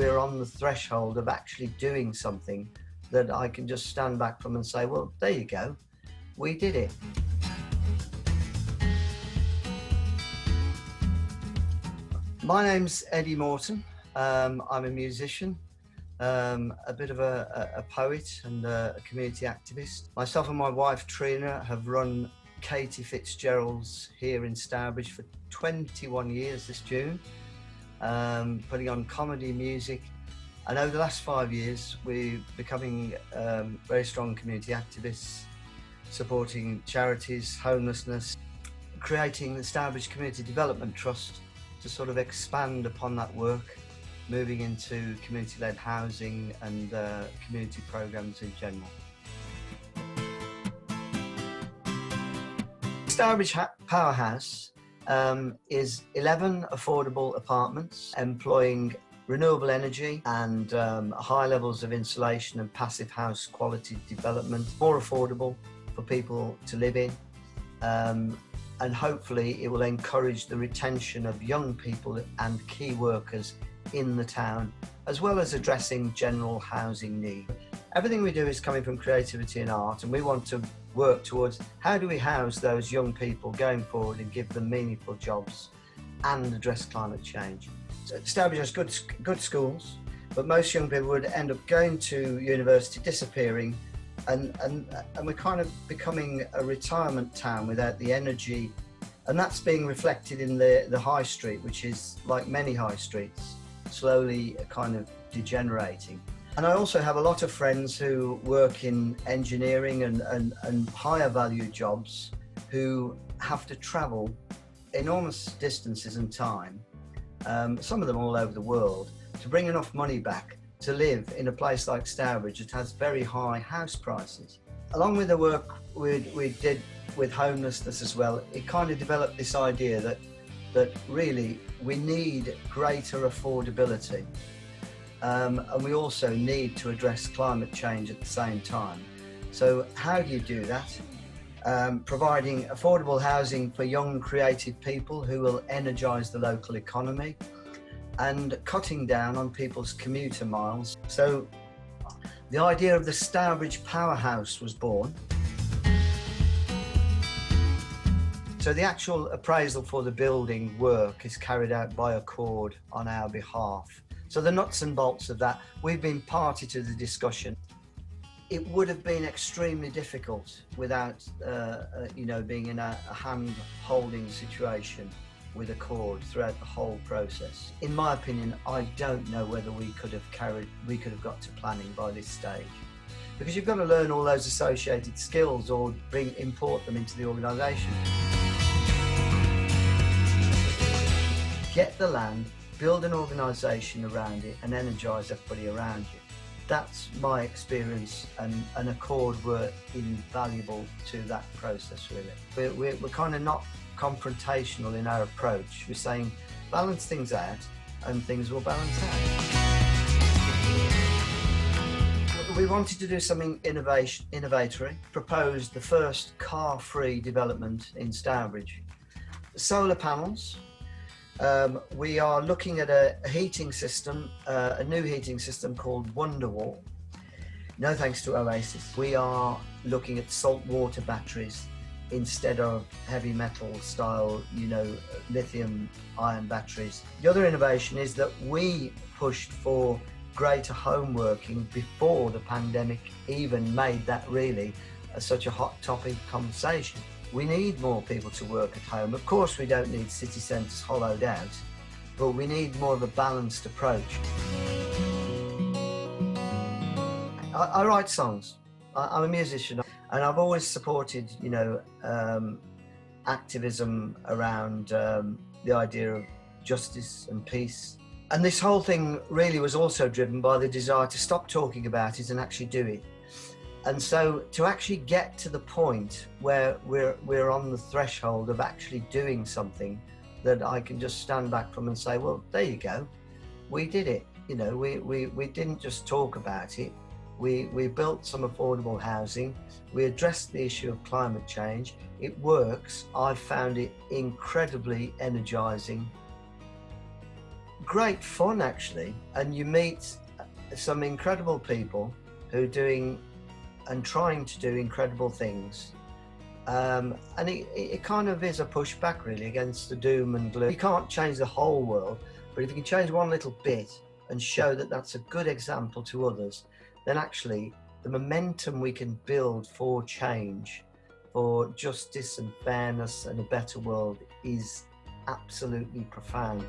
we're on the threshold of actually doing something that I can just stand back from and say, well, there you go, we did it. My name's Eddie Morton. I'm a musician, a bit of a poet and a community activist. Myself and my wife Trina have run Katie Fitzgerald's here in Stourbridge for 21 years this June, putting on comedy, music, and over the last 5 years we're becoming very strong community activists, supporting charities, homelessness, creating the Stourbridge Community Development Trust to sort of expand upon that work, moving into community-led housing and community programs in general. Stourbridge Powerhouse is 11 affordable apartments employing renewable energy and high levels of insulation and passive house quality development, more affordable for people to live in. And hopefully it will encourage the retention of young people and key workers in the town, as well as addressing general housing need. Everything we do is coming from creativity and art, and we want to work towards how do we house those young people going forward and give them meaningful jobs and address climate change. So Stourbridge has good schools, but most young people would end up going to university, disappearing, and we're kind of becoming a retirement town without the energy, and that's being reflected in the high street, which is, like many high streets, slowly kind of degenerating. And I also have a lot of friends who work in engineering and higher value jobs who have to travel enormous distances and time, some of them all over the world, to bring enough money back to live in a place like Stourbridge that has very high house prices. Along with the work we did with homelessness as well, it kind of developed this idea that really we need greater affordability, and we also need to address climate change at the same time. So how do you do that? Providing affordable housing for young creative people who will energise the local economy, and cutting down on people's commuter miles. So the idea of the Stourbridge Powerhouse was born. So the actual appraisal for the building work is carried out by Accord on our behalf. So the nuts and bolts of that, we've been party to the discussion. It would have been extremely difficult without being in a hand-holding situation with Accord throughout the whole process. In my opinion, I don't know whether we could have got to planning by this stage, because you've got to learn all those associated skills or import them into the organisation. Get the land, build an organisation around it, and energise everybody around you. That's my experience, and Accord were invaluable to that process, really. We're kind of not confrontational in our approach. We're saying balance things out and things will balance out. We wanted to do something innovatory, proposed the first car-free development in Stourbridge. Solar panels. We are looking at a heating system, a new heating system called Wonderwall. No thanks to Oasis. We are looking at salt water batteries instead of heavy metal style, lithium ion batteries. The other innovation is that we pushed for greater home working before the pandemic even made that really such a hot topic conversation. We need more people to work at home. Of course, we don't need city centres hollowed out, but we need more of a balanced approach. I write songs. I'm a musician, and I've always supported, activism around the idea of justice and peace. And this whole thing really was also driven by the desire to stop talking about it and actually do it. And so to actually get to the point where we're on the threshold of actually doing something that I can just stand back from and say, well, there you go, we did it. We didn't just talk about it. We built some affordable housing. We addressed the issue of climate change. It works. I've found it incredibly energizing. great fun actually, and you meet some incredible people who are doing and trying to do incredible things. And it kind of is a pushback really against the doom and gloom. You can't change the whole world, but if you can change one little bit and show that that's a good example to others, then actually the momentum we can build for change, for justice and fairness and a better world is absolutely profound.